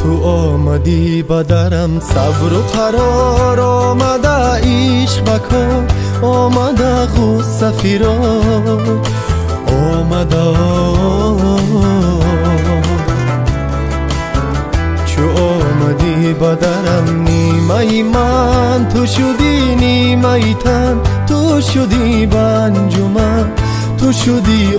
تو آمدی با درم صبر و قرار آمده عشق بکار آمده غصه فراق آمده چو آمدی با درم نیمه من تو شدی نیمه تن تو شدی به انجمن تو شدی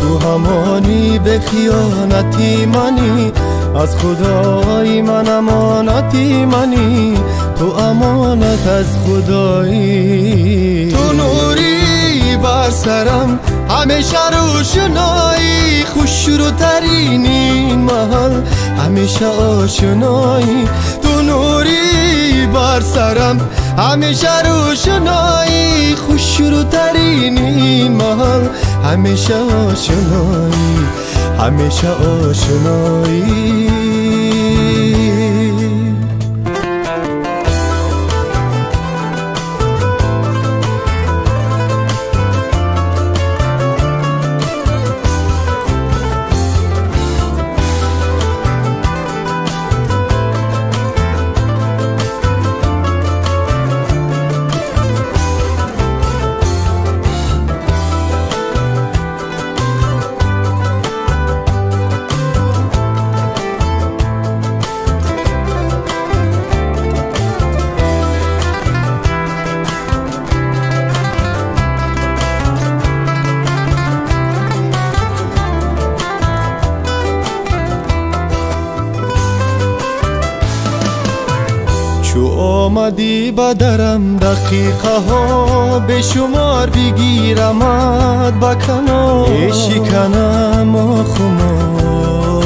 تو همانی به خیانتی منی از خدای من امانتی منی تو امانت از خدایی تو نوری بر سرم همیشه روشنایی خوش رو ترین این محل همیشه آشنایی تو نوری بر سرم همیشه روشنایی خوش رو ترین این محل همیشه آشنایی همیشه آشنایی چو آمدی با درم دقیقه ها به شمار بگیرمت با کنار شکنم و خمار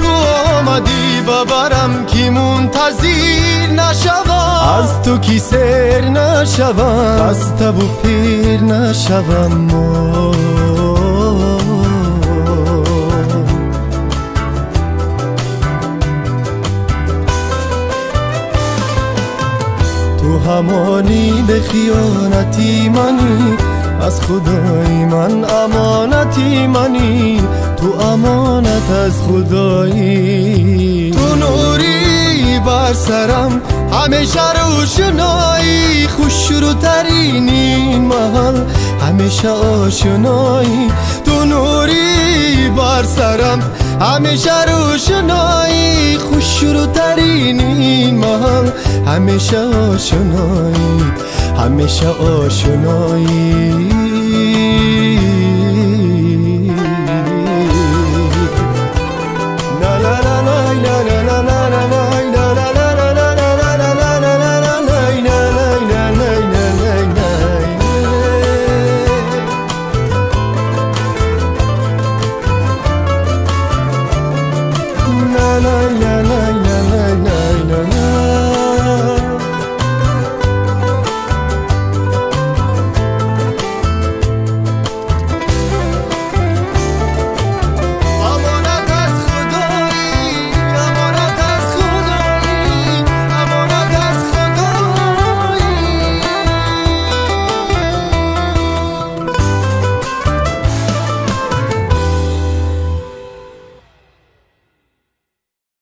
تو آمدی ببرم که منتظر نشوم از تو کی سر نشوم خسته و پیر نشوم تو همانی به خیانتی منی از خدای من امانتی منی تو امانت از خدایی تو نوری بر سرم همیشه روشنایی خوش رو ترین این محل همیشه آشنایی تو نوری بر سرم همیشه روشنایی خوش رو ترین این محل همیشه آشنایی همیشه آشنایی